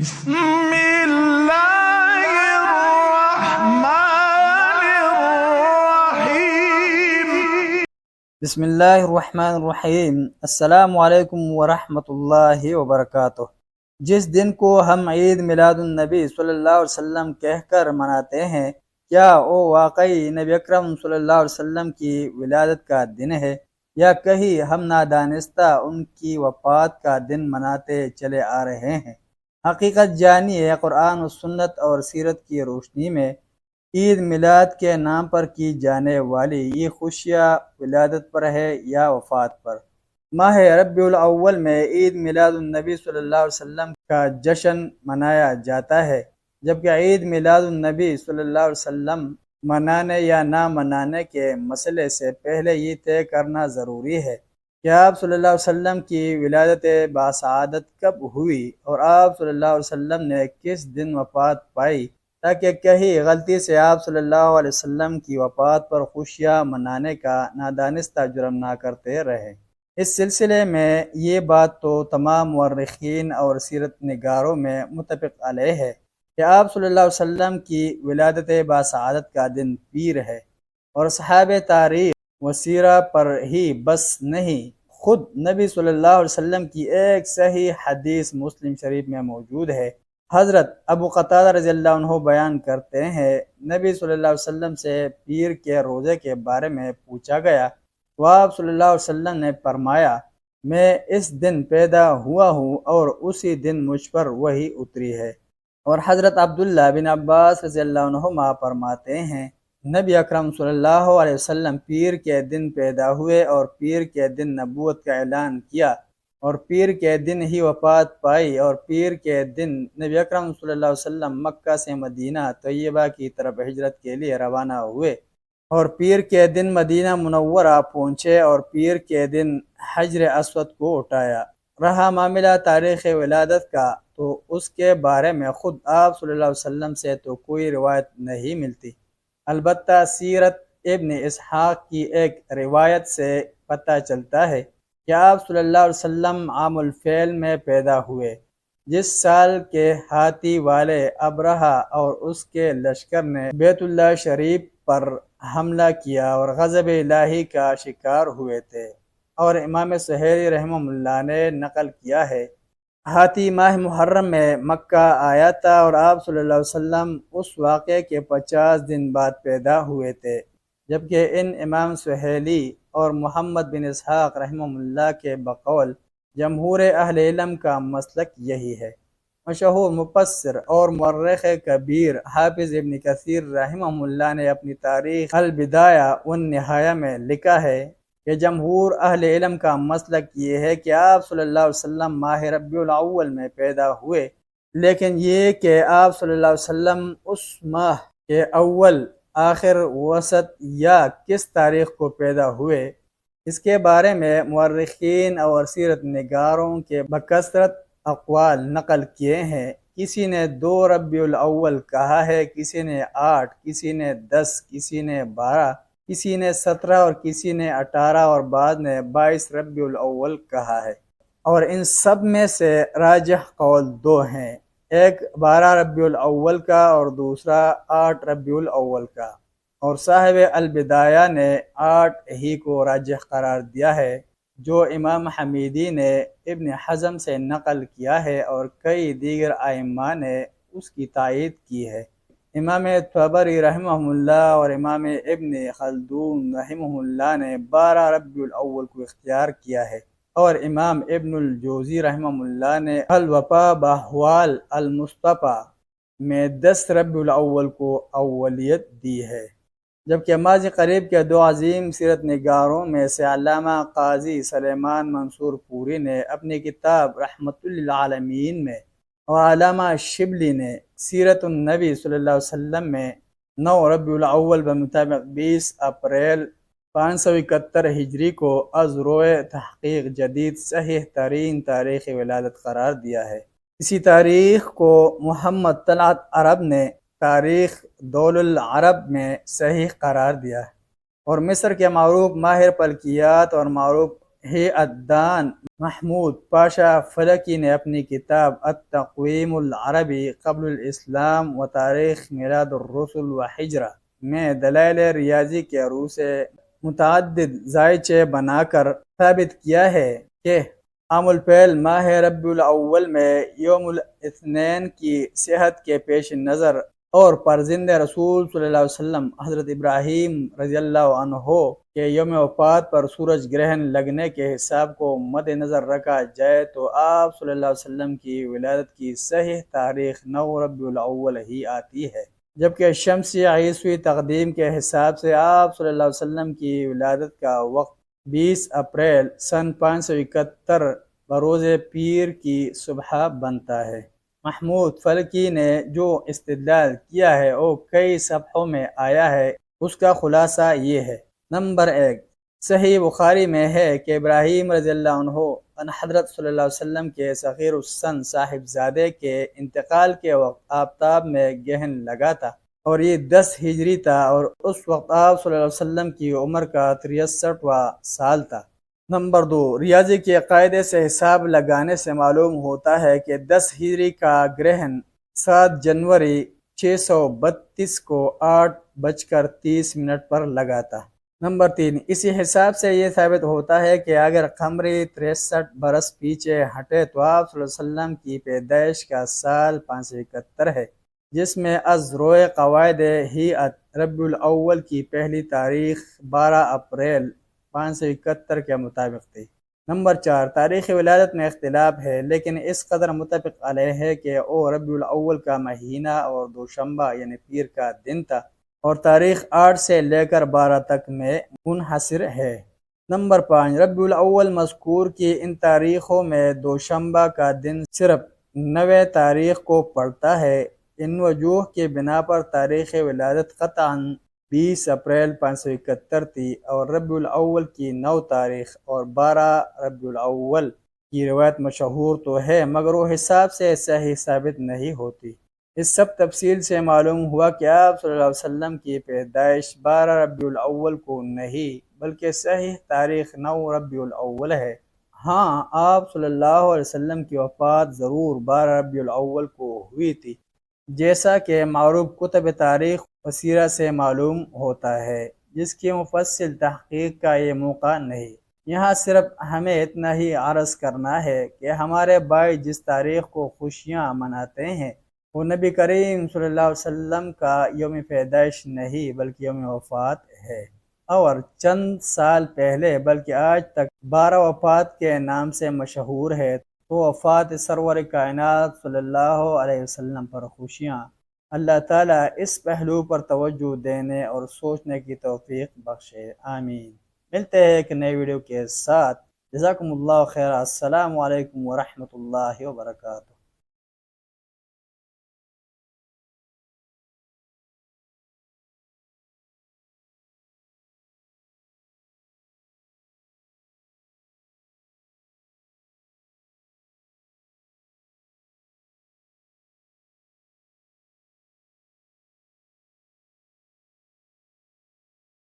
بسم الله الرحمن الرحيم بسم اللہ الرحمن الرحیم۔ السلام علیکم ورحمۃ اللہ وبرکاتہ۔ جس دن کو ہم عید میلاد النبی صلی اللہ علیہ وسلم کہہ کر مناتے ہیں، کیا وہ واقعی نبی اکرم صلی اللہ علیہ وسلم کی ولادت کا دن ہے، یا کہیں ہم نادانستہ ان کی وفات کا دن مناتے چلے آ رہے ہیں؟ حقیقت جانیے قرآن و سنت اور سیرت کی روشنی میں عید میلاد کے نام پر کی جانے والی یہ خوشیاں ولادت پر ہے یا وفات پر۔ ماہ ربیع الاول میں عید میلاد النبی صلی اللہ علیہ وسلم کا جشن منایا جاتا ہے، جبکہ عید میلاد النبی صلی اللہ علیہ وسلم منانے یا نہ منانے کے مسئلے سے پہلے یہ طے کرنا ضروری ہے کہ آپ صلی اللہ علیہ وسلم کی ولادت باسعادت کب ہوئی اور آپ صلی اللہ علیہ وسلم نے کس دن وفات پائی، تاکہ کہیں غلطی سے آپ صلی اللہ علیہ وسلم کی وفات پر خوشیاں منانے کا نادانستہ جرم نہ کرتے رہیں۔ اس سلسلے میں یہ بات تو تمام مورخین اور سیرت نگاروں میں متفق علیہ ہے کہ آپ صلی اللہ علیہ وسلم کی ولادت باسعادت کا دن پیر ہے، اور صحابہ تاریخ و سیرہ پر ہی بس نہیں، خود نبی صلی اللہ علیہ وسلم کی ایک صحیح حدیث مسلم شریف میں موجود ہے۔ حضرت ابو قتادہ رضی اللہ عنہ بیان کرتے ہیں، نبی صلی اللہ علیہ وسلم سے پیر کے روزے کے بارے میں پوچھا گیا تو آپ صلی اللہ علیہ وسلم نے فرمایا، میں اس دن پیدا ہوا ہوں اور اسی دن مجھ پر وحی اتری ہے۔ اور حضرت عبداللہ بن عباس رضی اللہ عنہما فرماتے ہیں، نبی اکرم صلی اللہ علیہ وسلم پیر کے دن پیدا ہوئے اور پیر کے دن نبوت کا اعلان کیا، اور پیر کے دن ہی وفات پائی، اور پیر کے دن نبی اکرم صلی اللہ علیہ وسلم مکہ سے مدینہ طیبہ کی طرف ہجرت کے لیے روانہ ہوئے، اور پیر کے دن مدینہ منورہ پہنچے، اور پیر کے دن حجر اسود کو اٹھایا۔ رہا معاملہ تاریخ ولادت کا تو اس کے بارے میں خود آپ صلی اللہ علیہ وسلم سے تو کوئی روایت نہیں ملتی، البتہ سیرت ابن اسحاق کی ایک روایت سے پتہ چلتا ہے کہ آپ صلی اللہ علیہ وسلم عام الفیل میں پیدا ہوئے، جس سال کے ہاتھی والے ابرہہ اور اس کے لشکر نے بیت اللہ شریف پر حملہ کیا اور غضب الہی کا شکار ہوئے تھے۔ اور امام سہیلی رحمہ اللہ نے نقل کیا ہے، ہاتھی ماہ محرم میں مکہ آیا تھا اور آپ صلی اللہ علیہ وسلم اس واقعے کے 50 دن بعد پیدا ہوئے تھے، جبکہ ان امام سہیلی اور محمد بن اسحاق رحمہ اللہ کے بقول جمہور اہل علم کا مسلک یہی ہے۔ مشہور مفسر اور مورخ کبیر حافظ ابن کثیر رحمہ اللہ نے اپنی تاریخ البدایہ والنہایہ میں لکھا ہے کہ جمہور اہل علم کا مسلک یہ ہے کہ آپ صلی اللہ علیہ وسلم ماہ ربیع الاول میں پیدا ہوئے، لیکن یہ کہ آپ صلی اللہ علیہ وسلم اس ماہ کے اول، آخر، وسط یا کس تاریخ کو پیدا ہوئے، اس کے بارے میں مورخین اور سیرت نگاروں کے بکثرت اقوال نقل کیے ہیں۔ کسی نے 2 ربیع الاول کہا ہے، کسی نے 8، کسی نے 10، کسی نے 12، کسی نے 17 اور کسی نے 18 اور بعد نے 22 ربیع الاول کہا ہے، اور ان سب میں سے راجح قول 2 ہیں، ایک 12 ربیع الاول کا اور دوسرا 8 ربیع الاول کا، اور صاحب البدایہ نے 8 ہی کو راجح قرار دیا ہے، جو امام حمیدی نے ابن حزم سے نقل کیا ہے اور کئی دیگر ائمہ نے اس کی تائید کی ہے۔ امام طبری رحمہ اللہ اور امام ابن خلدون رحمہ اللہ نے 12 ربیع الاول کو اختیار کیا ہے، اور امام ابن الجوزی رحمہ اللہ نے الوفا باحوال المصطفیٰ میں 10 ربیع الاول کو اولیت دی ہے، جبکہ ماضی قریب کے 2 عظیم سیرت نگاروں میں سے علامہ قاضی سلیمان منصور پوری نے اپنی کتاب رحمت للعالمین میں اور علامہ شبلی نے سیرت النبی صلی اللہ علیہ وسلم میں 9 ربیع الاول بمطابق 20 اپریل 571 ہجری کو از روئے تحقیق جدید صحیح ترین تاریخ ولادت قرار دیا ہے۔ اسی تاریخ کو محمد طلعت عرب نے تاریخ دول العرب میں صحیح قرار دیا، اور مصر کے معروف ماہر فلکیات اور معروف ہی الدان محمود پاشا فلکی نے اپنی کتاب التقویم العربی قبل الاسلام و تاریخ میلاد الرسل و ہجرہ میں دلائل ریاضی کے عروج سے متعدد ذائچے بنا کر ثابت کیا ہے کہ عام الفیل ماہ ربیع الاول میں یوم الاثنین کی صحت کے پیش نظر اور پرزند رسول صلی اللہ علیہ وسلم حضرت ابراہیم رضی اللہ عنہ کے یوم وفات پر سورج گرہن لگنے کے حساب کو مد نظر رکھا جائے تو آپ صلی اللہ علیہ وسلم کی ولادت کی صحیح تاریخ 9 ربیع الاول ہی آتی ہے، جبکہ شمسی عیسوی تقدیم کے حساب سے آپ صلی اللہ علیہ وسلم کی ولادت کا وقت 20 اپریل سن 571 بروز پیر کی صبح بنتا ہے۔ محمود فلکی نے جو استدلال کیا ہے وہ کئی صفحوں میں آیا ہے، اس کا خلاصہ یہ ہے۔ نمبر 1، صحیح بخاری میں ہے کہ ابراہیم رضی اللہ عنہ ان حضرت صلی اللہ علیہ وسلم کے صغیر السن صاحبزادے کے انتقال کے وقت آفتاب میں گہن لگا تھا اور یہ 10 ہجری تھا اور اس وقت آپ صلی اللہ علیہ وسلم کی عمر کا 63واں سال تھا۔ نمبر 2، ریاضی کے قاعدے سے حساب لگانے سے معلوم ہوتا ہے کہ 10 ہجری کا گرہن 7 جنوری 632 کو 8:30 پر لگا تھا۔ نمبر 3، اسی حساب سے یہ ثابت ہوتا ہے کہ اگر قمری 63 برس پیچھے ہٹے تو آپ صلی اللہ علیہ وسلم کی پیدائش کا سال 571 ہے، جس میں از روئے قواعد ہی ربیع الاول کی پہلی تاریخ 12 اپریل 571 کے مطابق تھی۔ نمبر 4، تاریخ ولادت میں اختلاف ہے، لیکن اس قدر متفق علیہ ہے کہ وہ ربیع الاول کا مہینہ اور دوشنبہ یعنی پیر کا دن تھا اور تاریخ 8 سے لے کر 12 تک میں منحصر ہے۔ نمبر 5، ربیع الاول مذکور کی ان تاریخوں میں دوشنبہ کا دن صرف 9 تاریخ کو پڑتا ہے۔ ان وجوہ کی بنا پر تاریخ ولادت قطعاً 20 اپریل 571 تھی اور ربیع الاول کی 9 تاریخ اور 12 ربیع الاول کی روایت مشہور تو ہے مگر وہ حساب سے صحیح ثابت نہیں ہوتی۔ اس سب تفصیل سے معلوم ہوا کہ آپ صلی اللہ علیہ وسلم کی پیدائش 12 ربیع الاول کو نہیں بلکہ صحیح تاریخ 9 ربیع الاول ہے۔ ہاں، آپ صلی اللہ علیہ وسلم کی وفات ضرور 12 ربیع الاول کو ہوئی تھی، جیسا کہ معروف کتب تاریخ و سیرہ سے معلوم ہوتا ہے، جس کی مفصل تحقیق کا یہ موقع نہیں۔ یہاں صرف ہمیں اتنا ہی عرض کرنا ہے کہ ہمارے بھائی جس تاریخ کو خوشیاں مناتے ہیں وہ نبی کریم صلی اللہ علیہ وسلم کا یوم پیدائش نہیں بلکہ یوم وفات ہے، اور چند سال پہلے بلکہ آج تک 12 وفات کے نام سے مشہور ہے، تو وفات سرور کائنات صلی اللہ علیہ وسلم پر خوشیاں۔ اللہ تعالیٰ اس پہلو پر توجہ دینے اور سوچنے کی توفیق بخشے، آمین۔ ملتے ہیں ایک نئے ویڈیو کے ساتھ، جزاکم اللہ خیر، السلام علیکم ورحمۃ اللہ وبرکاتہ۔